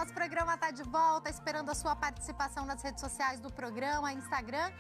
Nosso programa está de volta, esperando a sua participação nas redes sociais do programa, Instagram,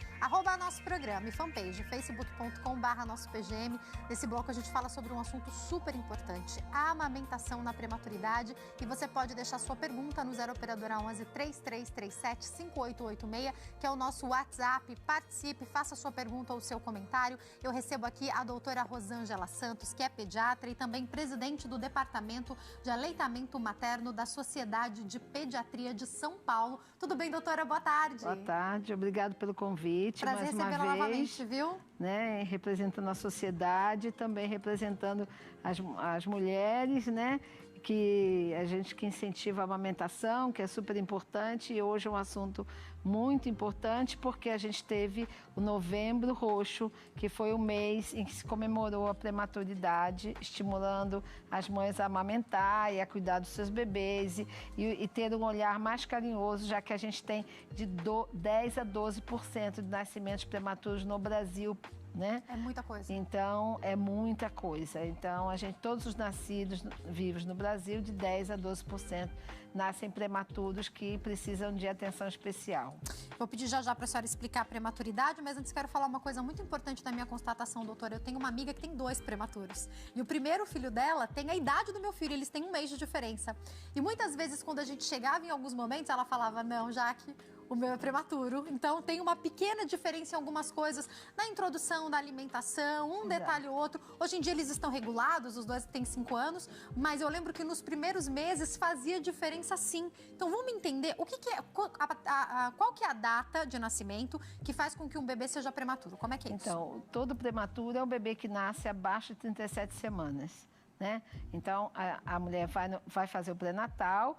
@nosso programa e fanpage, facebook.com/nossopgm. Nesse bloco a gente fala sobre um assunto super importante, a amamentação na prematuridade. E você pode deixar sua pergunta no 0 Operadora 11 3337 5886, que é o nosso WhatsApp. Participe, faça sua pergunta ou seu comentário. Eu recebo aqui a doutora Rosângela Santos, que é pediatra e também presidente do Departamento de Aleitamento Materno da Sociedade de Pediatria de São Paulo. Tudo bem, doutora? Boa tarde. Boa tarde, obrigado pelo convite. Prazer recebê-la novamente, viu? Né, representando a sociedade, também representando as mulheres, né? Que a gente que incentiva a amamentação, que é super importante, e hoje é um assunto muito importante porque a gente teve o Novembro Roxo, que foi o mês em que se comemorou a prematuridade, estimulando as mães a amamentar e a cuidar dos seus bebês e ter um olhar mais carinhoso, já que a gente tem de 10 a 12% de nascimentos prematuros no Brasil, né? É muita coisa. Então, é muita coisa. Então, todos os nascidos vivos no Brasil, de 10 a 12%, nascem prematuros que precisam de atenção especial. Vou pedir já para a senhora explicar a prematuridade, mas antes quero falar uma coisa muito importante da minha constatação, doutora. Eu tenho uma amiga que tem 2 prematuros. E o primeiro filho dela tem a idade do meu filho, eles têm 1 mês de diferença. E muitas vezes, quando a gente chegava em alguns momentos, ela falava, não, Jaque, o meu é prematuro. Então, tem uma pequena diferença em algumas coisas, na introdução da alimentação, um detalhe ou outro. Hoje em dia, eles estão regulados, os 2 têm 5 anos, mas eu lembro que nos primeiros meses fazia diferença sim. Então, vamos entender o que é, qual que é a data de nascimento que faz com que um bebê seja prematuro. Como é que é isso? Então, todo prematuro é um bebê que nasce abaixo de 37 semanas, né? Então, a mulher vai fazer o pré-natal,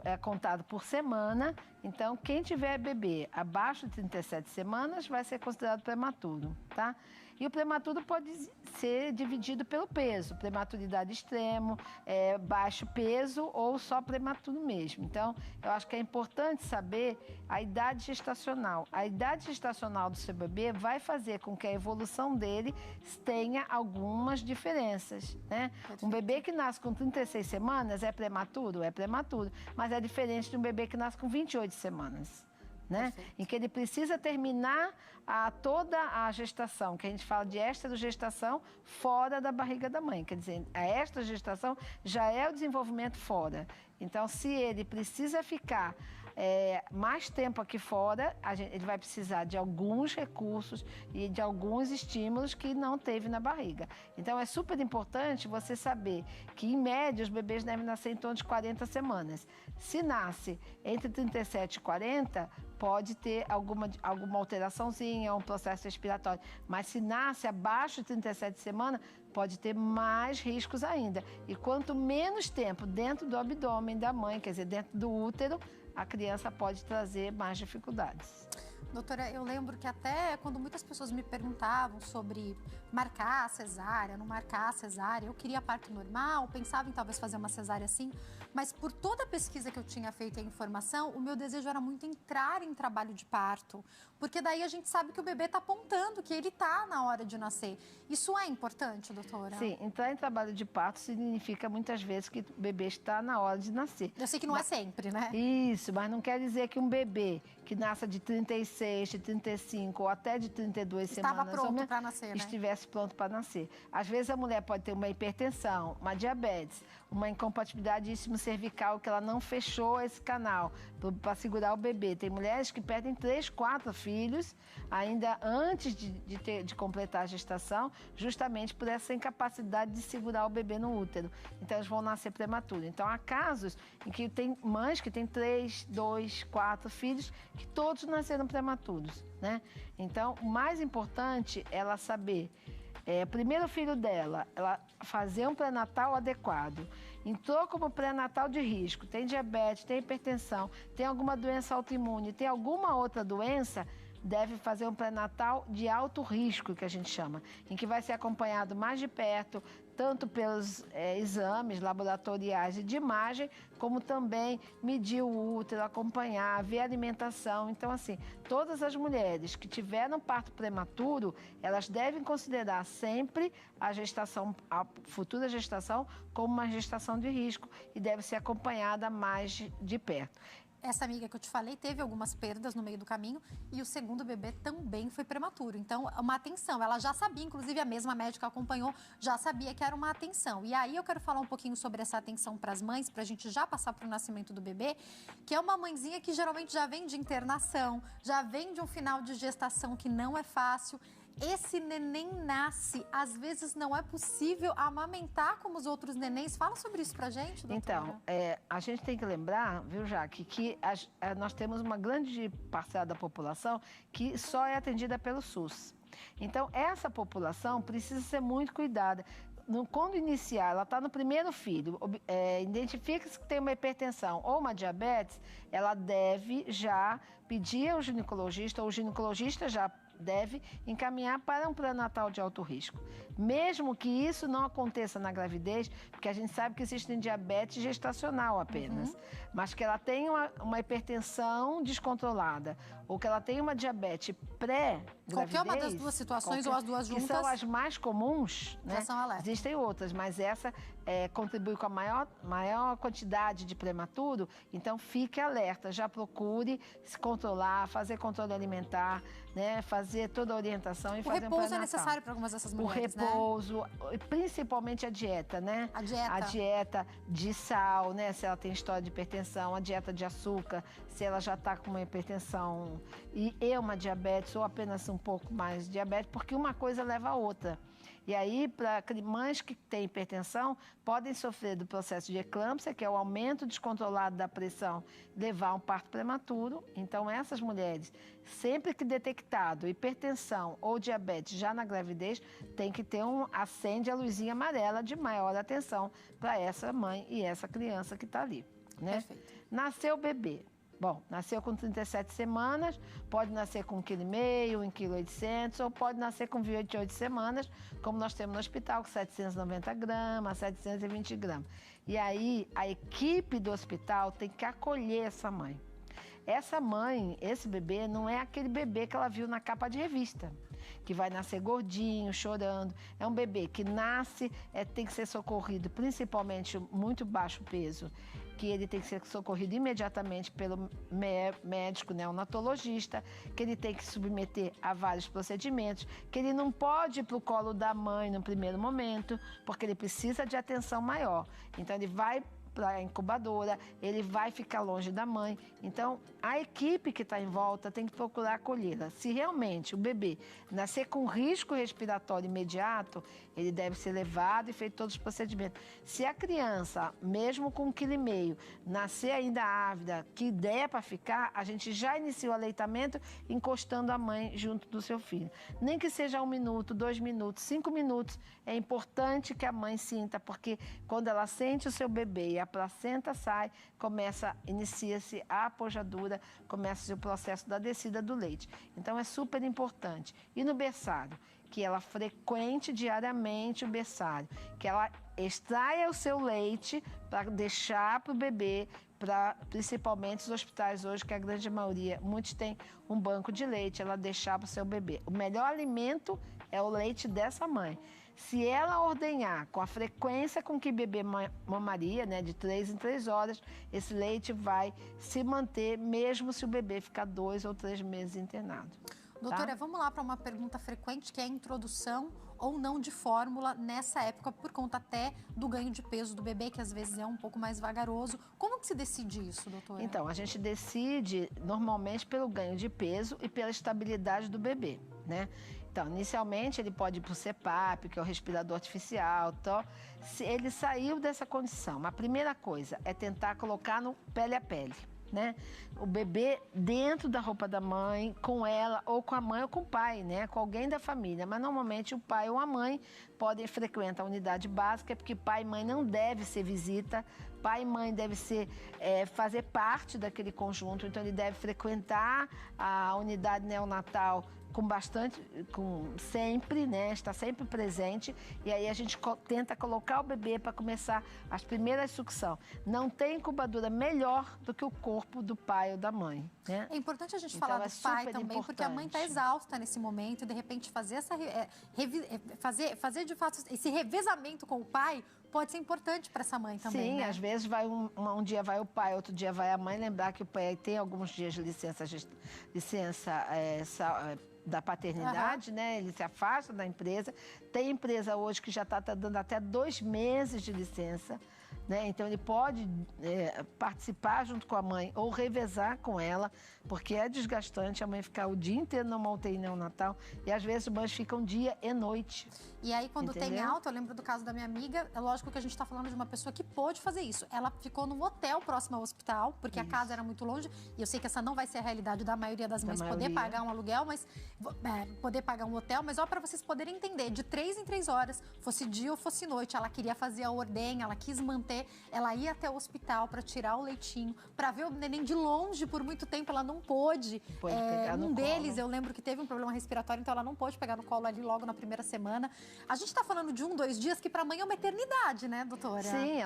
é contado por semana. Então, quem tiver bebê abaixo de 37 semanas vai ser considerado prematuro, tá? E o prematuro pode ser dividido pelo peso, prematuridade extremo, baixo peso ou só prematuro mesmo. Então, eu acho que é importante saber a idade gestacional. A idade gestacional do seu bebê vai fazer com que a evolução dele tenha algumas diferenças, né? Um bebê que nasce com 36 semanas é prematuro? É prematuro, mas é diferente de um bebê que nasce com 28 semanas. Né? Em que ele precisa terminar toda a gestação, que a gente fala de estrogestação fora da barriga da mãe. Quer dizer, a estrogestação já é o desenvolvimento fora. Então, se ele precisa ficar mais tempo aqui fora, ele vai precisar de alguns recursos e de alguns estímulos que não teve na barriga. Então, é super importante você saber que, em média, os bebês devem nascer em torno de 40 semanas. Se nasce entre 37 e 40, pode ter alguma alteraçãozinha, um processo respiratório. Mas se nasce abaixo de 37 semanas, pode ter mais riscos ainda. E quanto menos tempo dentro do abdômen da mãe, quer dizer, dentro do útero, a criança pode trazer mais dificuldades. Doutora, eu lembro que até quando muitas pessoas me perguntavam sobre marcar a cesárea, não marcar a cesárea, eu queria parto normal, pensava em talvez fazer uma cesárea assim, mas por toda a pesquisa que eu tinha feito e a informação, o meu desejo era muito entrar em trabalho de parto, porque daí a gente sabe que o bebê está apontando, que ele está na hora de nascer. Isso é importante, doutora? Sim, entrar em trabalho de parto significa muitas vezes que o bebê está na hora de nascer. Eu sei que não é sempre, né? Isso, mas não quer dizer que um bebê que nasça de 36, de 35 ou até de 32 Estava semanas pronto para nascer, né? Estivesse pronto para nascer. Às vezes a mulher pode ter uma hipertensão, uma diabetes, uma incompatibilidade cervical, que ela não fechou esse canal para segurar o bebê. Tem mulheres que perdem 3, 4 filhos ainda antes de completar a gestação, justamente por essa incapacidade de segurar o bebê no útero. Então, eles vão nascer prematuros. Então, há casos em que tem mães que têm 3, 2, 4 filhos que todos nasceram prematuros, né? Então, o mais importante é ela saber, primeiro filho dela, ela fazer um pré-natal adequado. Entrou como pré-natal de risco, tem diabetes, tem hipertensão, tem alguma doença autoimune, tem alguma outra doença, deve fazer um pré-natal de alto risco, que a gente chama, em que vai ser acompanhado mais de perto, tanto pelos exames laboratoriais e de imagem, como também medir o útero, acompanhar, ver a alimentação. Então, assim, todas as mulheres que tiveram parto prematuro, elas devem considerar sempre a futura gestação, como uma gestação de risco e deve ser acompanhada mais de perto. Essa amiga que eu te falei teve algumas perdas no meio do caminho e o segundo bebê também foi prematuro. Então, uma atenção. Ela já sabia, inclusive a mesma médica acompanhou, já sabia que era uma atenção. E aí eu quero falar um pouquinho sobre essa atenção para as mães, para a gente já passar para o nascimento do bebê, que é uma mãezinha que geralmente já vem de internação, já vem de um final de gestação que não é fácil. Esse neném nasce, às vezes não é possível amamentar como os outros nenéns. Fala sobre isso pra gente, doutora. Então, a gente tem que lembrar, viu, Jaque, que nós temos uma grande parcela da população que só é atendida pelo SUS. Então, essa população precisa ser muito cuidada. Quando iniciar, ela está no primeiro filho, identifica-se que tem uma hipertensão ou uma diabetes, ela deve já pedir ao ginecologista, ou o ginecologista já deve encaminhar para um pré-natal de alto risco. Mesmo que isso não aconteça na gravidez, porque a gente sabe que existe diabetes gestacional apenas, mas que ela tem uma hipertensão descontrolada, ou que ela tem uma diabetes pré-gravidez. Qualquer uma das duas situações ou as duas juntas. Que são as mais comuns, né? Já são alerta. Existem outras, mas essa contribui com a maior quantidade de prematuro, então fique alerta, já procure se controlar, fazer controle alimentar, né? Fazer toda a orientação e fazer um pré-natal. O repouso é necessário para algumas dessas mulheres, né? O repouso, principalmente a dieta, né? A dieta de sal, né? Se ela tem história de hipertensão, a dieta de açúcar, se ela já está com uma hipertensão e uma diabetes ou apenas um pouco mais de diabetes, porque uma coisa leva a outra. E aí, para mães que têm hipertensão, podem sofrer do processo de eclâmpsia, que é o aumento descontrolado da pressão, levar a um parto prematuro. Então, essas mulheres, sempre que detectado hipertensão ou diabetes já na gravidez, tem que ter acende a luzinha amarela de maior atenção para essa mãe e essa criança que está ali, né? Perfeito. Nasceu o bebê. Bom, nasceu com 37 semanas, pode nascer com 1,5 kg, 1,8 kg, ou pode nascer com 28 semanas, como nós temos no hospital, com 790 gramas, 720 gramas. E aí, a equipe do hospital tem que acolher essa mãe. Essa mãe, esse bebê, não é aquele bebê que ela viu na capa de revista, que vai nascer gordinho, chorando. É um bebê que nasce, tem que ser socorrido, principalmente muito baixo peso, que ele tem que ser socorrido imediatamente pelo médico neonatologista, que ele tem que submeter a vários procedimentos, que ele não pode ir para o colo da mãe no primeiro momento, porque ele precisa de atenção maior. Então, ele vai para a incubadora, ele vai ficar longe da mãe. Então, a equipe que está em volta tem que procurar acolhê-la. Se realmente o bebê nascer com risco respiratório imediato, ele deve ser levado e feito todos os procedimentos. Se a criança, mesmo com 1,5 kg, nascer ainda ávida, que der para ficar, a gente já inicia o aleitamento encostando a mãe junto do seu filho. Nem que seja 1 minuto, 2 minutos, 5 minutos, é importante que a mãe sinta, porque quando ela sente o seu bebê e a placenta sai, inicia-se a apojadura, começa-se o processo da descida do leite. Então, é super importante. E no berçário, que ela frequente diariamente o berçário, que ela extraia o seu leite para deixar para o bebê, principalmente os hospitais hoje, que a grande maioria, muitos têm um banco de leite, ela deixar para o seu bebê. O melhor alimento é o leite dessa mãe. Se ela ordenhar com a frequência com que bebê mamaria, né, de 3 em 3 horas, esse leite vai se manter mesmo se o bebê ficar 2 ou 3 meses internado. Doutora, vamos lá para uma pergunta frequente, que é a introdução ou não de fórmula nessa época, por conta até do ganho de peso do bebê, que às vezes é um pouco mais vagaroso. Como que se decide isso, doutora? Então, a gente decide normalmente pelo ganho de peso e pela estabilidade do bebê, né? Então, inicialmente, ele pode ir para o CPAP, que é o respirador artificial. Então, se ele saiu dessa condição, a primeira coisa é tentar colocar no pele a pele, né? O bebê dentro da roupa da mãe, com ela, ou com a mãe ou com o pai, né? Com alguém da família. Mas normalmente o pai ou a mãe podem frequentar a unidade básica, porque pai e mãe não deve ser visita. Pai e mãe deve fazer parte daquele conjunto, então ele deve frequentar a unidade neonatal sempre, né? Está sempre presente. E aí a gente tenta colocar o bebê para começar as primeiras sucção. Não tem incubadora melhor do que o corpo do pai ou da mãe, né? É importante a gente falar do pai também, porque a mãe está exausta nesse momento e de repente fazer fazer de fato esse revezamento com o pai pode ser importante para essa mãe também. Sim, né? Às vezes um dia vai o pai, outro dia vai a mãe. Lembrar que o pai tem alguns dias de licença da paternidade, né? Ele se afasta da empresa. Tem empresa hoje que já está dando até 2 meses de licença, né? Então ele pode participar junto com a mãe ou revezar com ela, porque é desgastante a mãe ficar o dia inteiro numa UTI neonatal e às vezes as mães ficam dia e noite. E aí, quando tem alta, eu lembro do caso da minha amiga, é lógico que a gente está falando de uma pessoa que pôde fazer isso. Ela ficou num hotel próximo ao hospital, porque a casa era muito longe, e eu sei que essa não vai ser a realidade da maioria das mães, poder pagar um aluguel, mas poder pagar um hotel, mas ó, para vocês poderem entender, de 3 em 3 horas, fosse dia ou fosse noite, ela queria fazer a ordenha, ela quis manter, ela ia até o hospital para tirar o leitinho, para ver o neném de longe por muito tempo, ela não pôde. Um deles, eu lembro que teve um problema respiratório, então ela não pôde pegar no colo ali logo na primeira semana. A gente está falando de 1, 2 dias que para a mãe é uma eternidade, né, doutora? Sim,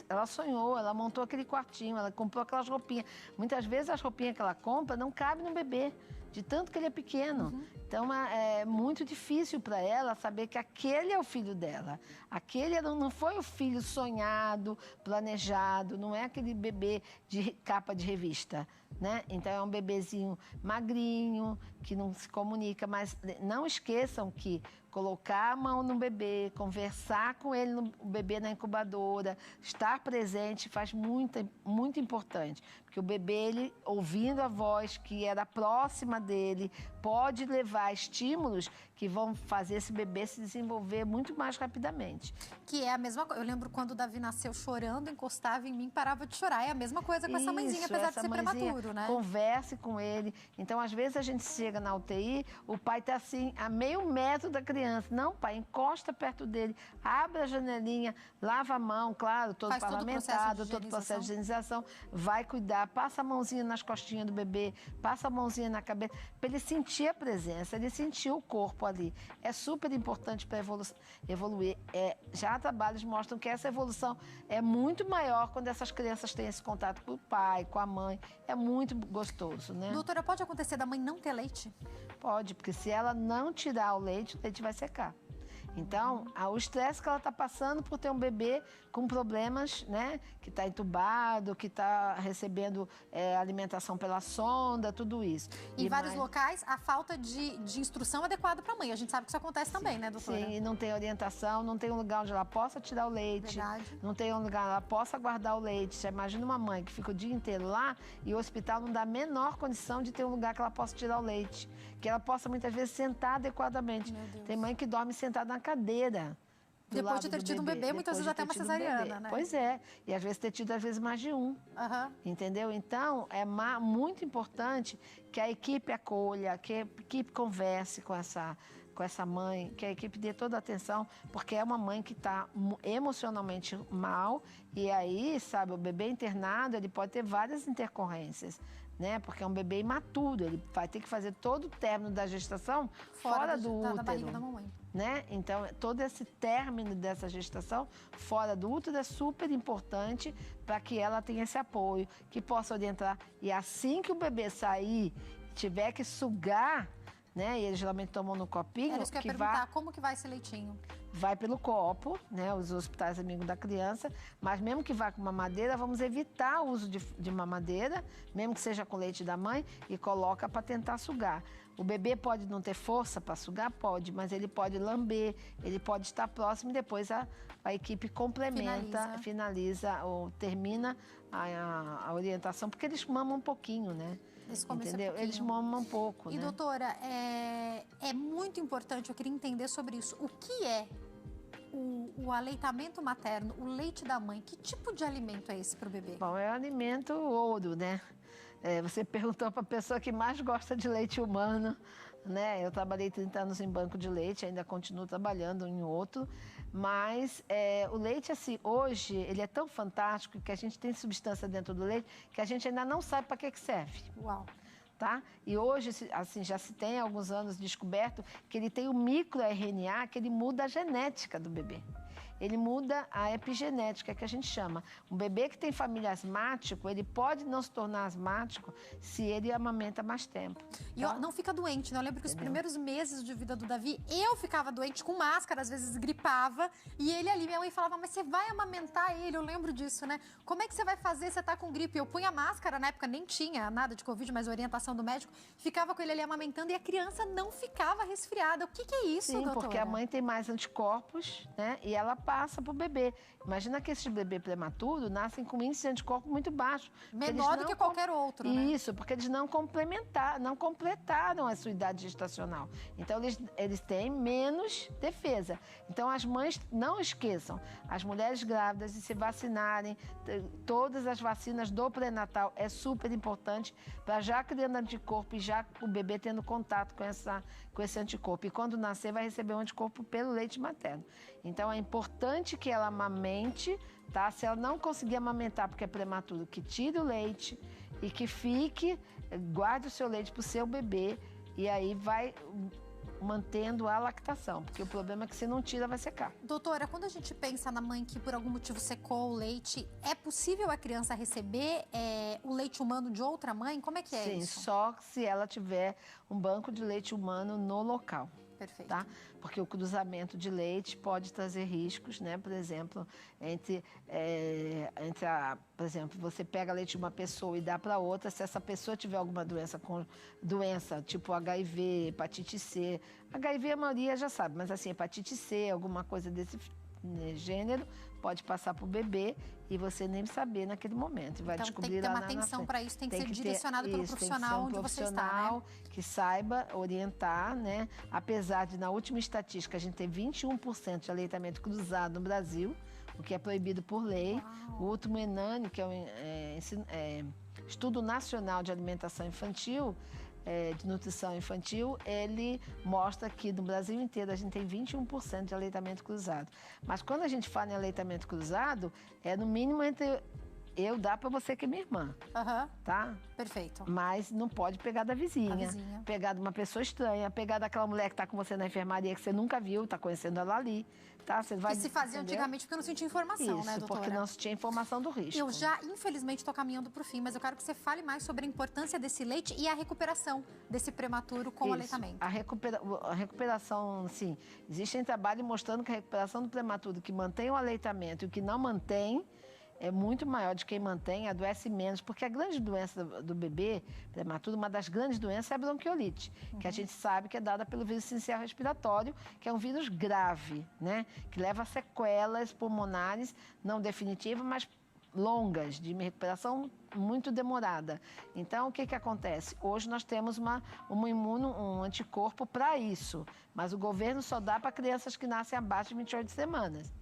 ela sonhou, ela montou aquele quartinho, ela comprou aquelas roupinhas. Muitas vezes as roupinhas que ela compra não cabem no bebê, de tanto que ele é pequeno. Então é muito difícil para ela saber que aquele é o filho dela. Aquele não foi o filho sonhado, planejado, não é aquele bebê de capa de revista, né? Então é um bebezinho magrinho, que não se comunica, mas não esqueçam que colocar a mão no bebê, conversar com ele, o bebê na incubadora, estar presente faz muito importante. Porque o bebê, ele, ouvindo a voz que era próxima dele, pode levar estímulos que vão fazer esse bebê se desenvolver muito mais rapidamente. Que é a mesma coisa. Eu lembro quando o Davi nasceu chorando, encostava em mim, parava de chorar. É a mesma coisa com essa mãezinha, apesar de ser prematuro, né? Converse com ele. Então, às vezes, a gente chega na UTI, o pai está assim, a meio metro da criança. Não, pai, encosta perto dele, abre a janelinha, lava a mão, claro, todo parlamentado, todo o processo de higienização, vai cuidar, passa a mãozinha nas costinhas do bebê, passa a mãozinha na cabeça, para ele sentir a presença, ele sentir o corpo ali. É super importante para evoluir. Já trabalhos mostram que essa evolução é muito maior quando essas crianças têm esse contato com o pai, com a mãe. É muito gostoso, né? Doutora, pode acontecer da mãe não ter leite? Pode, porque se ela não tirar o leite vai secar. Então, o estresse que ela está passando por ter um bebê com problemas, né? Que está entubado, que está recebendo alimentação pela sonda, tudo isso. Em vários locais, a falta de instrução adequada para a mãe. A gente sabe que isso acontece também, né, doutora? Sim, e não tem orientação, não tem um lugar onde ela possa tirar o leite. Verdade. Não tem um lugar onde ela possa guardar o leite. Você imagina uma mãe que fica o dia inteiro lá e o hospital não dá a menor condição de ter um lugar que ela possa tirar o leite. Que ela possa, muitas vezes, sentar adequadamente. Tem mãe que dorme sentada na cadeira. Depois de ter tido um bebê, muitas vezes até uma cesariana, né? Pois é. E às vezes ter tido, às vezes, mais de um. Entendeu? Então, é muito importante que a equipe acolha, que a equipe converse com essa mãe, que a equipe dê toda a atenção, porque é uma mãe que está emocionalmente mal. E aí, sabe, o bebê internado, ele pode ter várias intercorrências. Né? Porque é um bebê imaturo, ele vai ter que fazer todo o término da gestação fora do útero. Da barriga da mamãe. Né? Então, todo esse término dessa gestação fora do útero é super importante para que ela tenha esse apoio, que possa orientar. E assim que o bebê sair, tiver que sugar, né? E eles geralmente tomam no copinho. Era isso que eu ia perguntar, como que vai esse leitinho? Vai pelo copo, né? Os hospitais amigos da criança, mas mesmo que vá com mamadeira, vamos evitar o uso de mamadeira, mesmo que seja com leite da mãe, e coloca para tentar sugar. O bebê pode não ter força para sugar? Pode, mas ele pode lamber, ele pode estar próximo e depois a equipe complementa, finaliza ou termina a orientação, porque eles mamam um pouquinho, né? Entendeu? Eles mamam um pouco, né? E, doutora, é muito importante, eu queria entender sobre isso. O que é o aleitamento materno, o leite da mãe, que tipo de alimento é esse para o bebê? Bom, é um alimento ouro, né? Você perguntou para a pessoa que mais gosta de leite humano, né? Eu trabalhei 30 anos em banco de leite, ainda continuo trabalhando em outro, mas o leite, assim, hoje, ele é tão fantástico que a gente tem substância dentro do leite que a gente ainda não sabe para que serve. Uau! Tá? E hoje, assim, já se tem há alguns anos descoberto que ele tem o microRNA que ele muda a genética do bebê. Ele muda a epigenética, que a gente chama. Um bebê que tem família asmático, ele pode não se tornar asmático se ele amamenta mais tempo. E não fica doente, né? Eu lembro que os primeiros meses de vida do Davi, eu ficava doente com máscara, às vezes gripava, e ele ali, minha mãe falava, mas você vai amamentar ele? Eu lembro disso, né? Como é que você vai fazer? Você tá com gripe? Eu punha máscara, na época nem tinha nada de Covid, mas orientação do médico, ficava com ele ali amamentando e a criança não ficava resfriada. O que é isso, doutora? Sim, porque a mãe tem mais anticorpos, né? E ela passa para o bebê. Imagina que esses bebês prematuros nascem com índice de anticorpo muito baixo. Menor do que qualquer outro, né? Isso, porque eles não completaram a sua idade gestacional. Então, eles têm menos defesa. Então, as mães, não esqueçam, as mulheres grávidas de se vacinarem, todas as vacinas do pré-natal é super importante para já criando anticorpo e já o bebê tendo contato com esse anticorpo. E quando nascer, vai receber um anticorpo pelo leite materno. Então, é importante que ela amamente, tá? Se ela não conseguir amamentar porque é prematuro, que tire o leite e que guarde o seu leite para o seu bebê e aí vai mantendo a lactação, porque o problema é que se não tira, vai secar. Doutora, quando a gente pensa na mãe que por algum motivo secou o leite, é possível a criança receber o leite humano de outra mãe? Como é que é isso? Sim, só se ela tiver um banco de leite humano no local. Perfeito. Tá? Porque o cruzamento de leite pode trazer riscos, né? Por exemplo, por exemplo, você pega leite de uma pessoa e dá para outra, se essa pessoa tiver alguma doença tipo HIV, hepatite C, HIV a maioria já sabe, mas assim, hepatite C, alguma coisa desse gênero, pode passar para o bebê e você nem saber naquele momento. Vai descobrir lá na frente. Então tem que ter uma atenção para isso, tem que ser direcionado pelo profissional onde você está, né? Que saiba orientar, né? Apesar de, na última estatística, a gente ter 21% de aleitamento cruzado no Brasil, o que é proibido por lei. Uau. O último ENANI, que é o Estudo Nacional de Alimentação Infantil, de nutrição infantil, ele mostra que no Brasil inteiro a gente tem 21% de aleitamento cruzado. Mas quando a gente fala em aleitamento cruzado, é no mínimo entre eu dar para você que é minha irmã, tá? Perfeito. Mas não pode pegar da vizinha, pegar de uma pessoa estranha, pegar daquela mulher que está com você na enfermaria que você nunca viu, está conhecendo ela ali, tá? Você vai, que se fazia antigamente porque não se tinha informação, isso, né, doutora? porque não se tinha informação do risco. Eu já, infelizmente, estou caminhando para o fim, mas eu quero que você fale mais sobre a importância desse leite e a recuperação desse prematuro com o aleitamento. A recuperação, sim, existem trabalhos mostrando que a recuperação do prematuro que mantém o aleitamento e o que não mantém é muito maior de quem mantém, adoece menos, porque a grande doença do bebê prematuro, uma das grandes doenças é a bronquiolite, que a gente sabe que é dada pelo vírus sincicial respiratório, que é um vírus grave, né? Que leva a sequelas pulmonares, não definitivas, mas longas, de recuperação muito demorada. Então, o que acontece? Hoje nós temos um anticorpo para isso, mas o governo só dá para crianças que nascem abaixo de 28 semanas.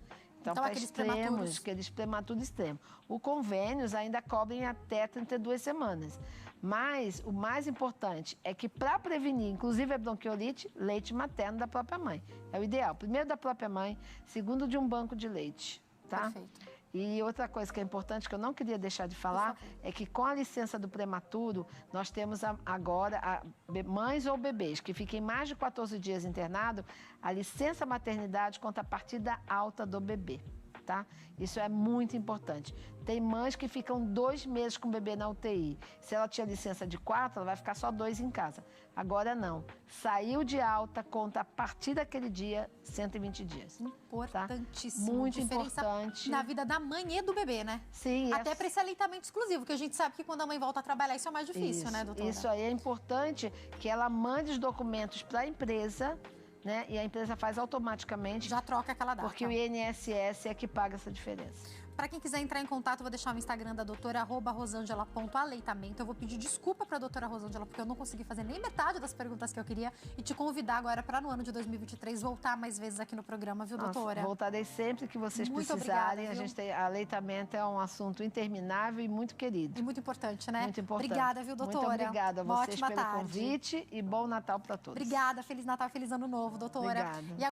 Então para aqueles prematuros extremos. O convênios ainda cobrem até 32 semanas. Mas o mais importante é que para prevenir, inclusive a bronquiolite, leite materno da própria mãe. É o ideal. Primeiro da própria mãe, segundo de um banco de leite. Tá? Perfeito. E outra coisa que é importante, que eu não queria deixar de falar, é que com a licença do prematuro, nós temos agora mães ou bebês que fiquem mais de 14 dias internados, a licença maternidade conta a partida alta do bebê, tá? Isso é muito importante. Tem mães que ficam 2 meses com o bebê na UTI. Se ela tinha licença de 4, ela vai ficar só 2 em casa. Agora não. Saiu de alta, conta a partir daquele dia, 120 dias. Importantíssimo. Tá? Muito importante. Na vida da mãe e do bebê, né? Sim. Até para esse aleitamento exclusivo, que a gente sabe que quando a mãe volta a trabalhar, isso é mais difícil, né, doutora? Isso aí é importante que ela mande os documentos para a empresa, né? E a empresa faz automaticamente. Já troca aquela data. Porque o INSS é que paga essa diferença. Para quem quiser entrar em contato, eu vou deixar o Instagram da doutora, @rosangela.aleitamento. Eu vou pedir desculpa para a doutora Rosângela, porque eu não consegui fazer nem metade das perguntas que eu queria, e te convidar agora para no ano de 2023 voltar mais vezes aqui no programa, viu, doutora? Voltarei sempre que vocês Muito precisarem. obrigada, Aleitamento é um assunto interminável e muito querido. E muito importante, né? Muito importante. Obrigada, viu, doutora? Muito obrigada a vocês pelo tarde. convite e bom Natal para todos. Obrigada, Feliz Natal, Feliz Ano Novo, doutora. Obrigada.